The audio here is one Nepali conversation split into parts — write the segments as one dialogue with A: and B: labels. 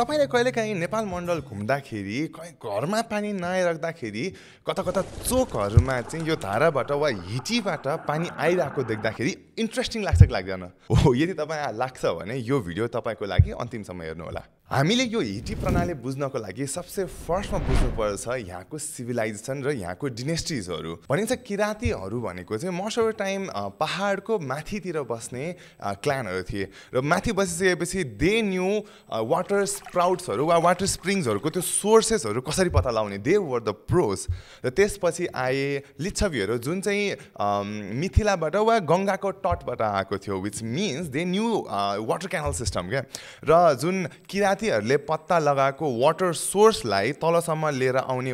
A: तपाईले कहिलेकाहीँ नेपाल मण्डल घुम्दाखेरि कहीँ घरमा पानी नआइराख्दाखेरि कता कता चोकहरूमा चाहिँ यो धाराबाट वा हिटीबाट पानी आइरहेको देख्दाखेरि इन्ट्रेस्टिङ लाग्छ कि लाग्दैन? हो, यदि तपाईँ लाग्छ भने यो भिडियो तपाईँको लागि अन्तिमसम्म हेर्नुहोला। हामीले यो हिटी प्रणाली बुझ्नको लागि सबसे फर्स्टमा बुझ्नुपर्छ यहाँको सिभिलाइजेसन र यहाँको डिनेस्टिजहरू। भनिन्छ किराँतीहरू भनेको चाहिँ मोस्ट अफ द टाइम पहाडको माथितिर बस्ने क्लानहरू थिए र माथि बसिसकेपछि दे न्यू वाटर स्प्राउट्सहरू वा वाटर स्प्रिङ्सहरूको त्यो सोर्सेसहरू कसरी पत्ता लगाउने, दे वर द प्रोस। र त्यसपछि आए लिच्छवीहरू जुन चाहिँ मिथिलाबाट वा गङ्गाको तटबाट आएको थियो, which means they knew water canal system क्या। र जुन किराँतीहरूले पत्ता लगाएको वाटर सोर्सलाई तलसम्म लिएर आउने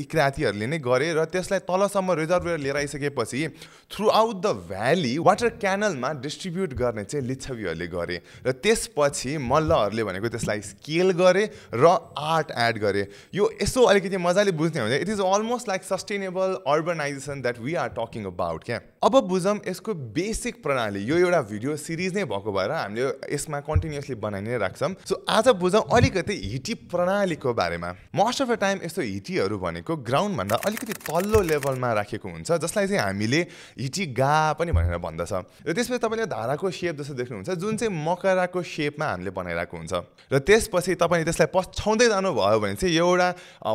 A: किराँतीहरूले नै गरे र त्यसलाई तलसम्म रिजर्भर लिएर आइसकेपछि throughout the valley water क्यानलमा डिस्ट्रिब्युट गर्ने चाहिँ लिच्छवीहरूले गरे र त्यसपछि मल्लहरूले भनेको त्यसलाई स्केल गरे र आर्ट एड गरे। यो यसो अलिकति मजाले बुझ्ने हो भने it is almost like sustainable urbanisation that we are talking about क्या। अब बुझौँ यसको बेसिक प्रणाली। यो एउटा भिडियो सिरिज नै भएको भएर हामीले यसमा कन्टिन्युसली बनाइ नै राख्छौँ। सो आज बुझौँ अलिकति हिटी प्रणालीको बारेमा। मोस्ट अफ द टाइम यस्तो हिटीहरू भनेको ग्राउन्डभन्दा अलिकति तल्लो लेभलमा राखेको हुन्छ, जसलाई चाहिँ हामीले हिटी गा पनि भनेर भन्दछ। र त्यसपछि तपाईँले धाराको सेप जस्तो देख्नुहुन्छ जुन चाहिँ मकराको सेपमा हामीले बनाइरहेको हुन्छ। र त्यसपछि तपाईँले त्यसलाई पछ्याउँदै जानुभयो भने चाहिँ एउटा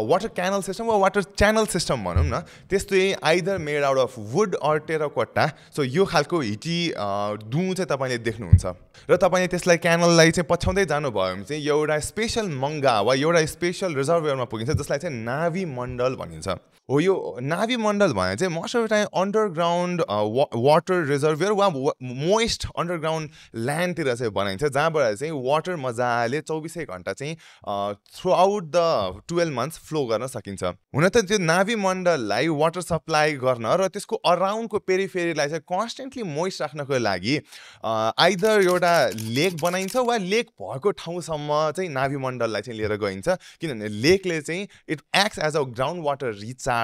A: वाटर क्यानल सिस्टम वा वाटर च्यानल सिस्टम भनौँ न, त्यस्तो either made out of wood or terracotta. So यो खालको हिटी दुँ चाहिँ तपाईँले देख्नुहुन्छ र तपाईँले त्यसलाई क्यानललाई चाहिँ पछ्याउँदै जानुभयो भने चाहिँ एउटा स्पेसल मङ्गा वा एउटा स्पेसल रिजर्भरमा पुगिन्छ जसलाई चाहिँ नाभी मण्डल भनिन्छ। हो, यो नाभी मण्डल भने चाहिँ most of the time underground water reservoir वा मोइस्ट अन्डरग्राउन्ड ल्यान्डतिर चाहिँ बनाइन्छ, जहाँबाट चाहिँ वाटर मजाले 24 घन्टा चाहिँ through out the 12 months flow गर्न सकिन्छ। हुन त त्यो नाभी मण्डललाई वाटर सप्लाई गर्न र त्यसको अराउन्डको पेरिफेरीलाई चाहिँ कन्सटेन्टली मोइस्ट राख्नको लागि आइदर एउटा लेक बनाइन्छ वा लेक भएको ठाउँसम्म चाहिँ नाभी मण्डललाई चाहिँ लिएर गइन्छ, किनभने लेकले चाहिँ it acts as a ground water recharge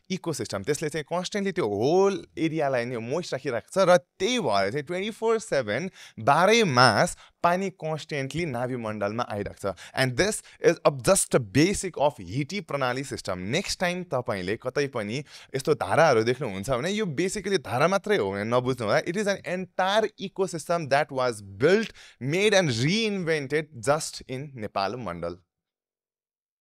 A: ecosystem. त्यसले चाहिँ कन्सटेन्टली त्यो होल एरियालाई नै मोइस्ट राखिराख्छ र त्यही भएर चाहिँ 24/7 12 मास पानी कन्सटेन्टली नाभी मण्डलमा आइरहेको छ। And this is just a basic of हिटी प्रणाली सिस्टम। नेक्स्ट टाइम तपाईँले कतै पनि यस्तो धाराहरू देख्नुहुन्छ भने यो बेसिकली धारा मात्रै हो भने नबुझ्नु होला। It is an entire ecosystem that was built, made and reinvented just in Nepal Mandal.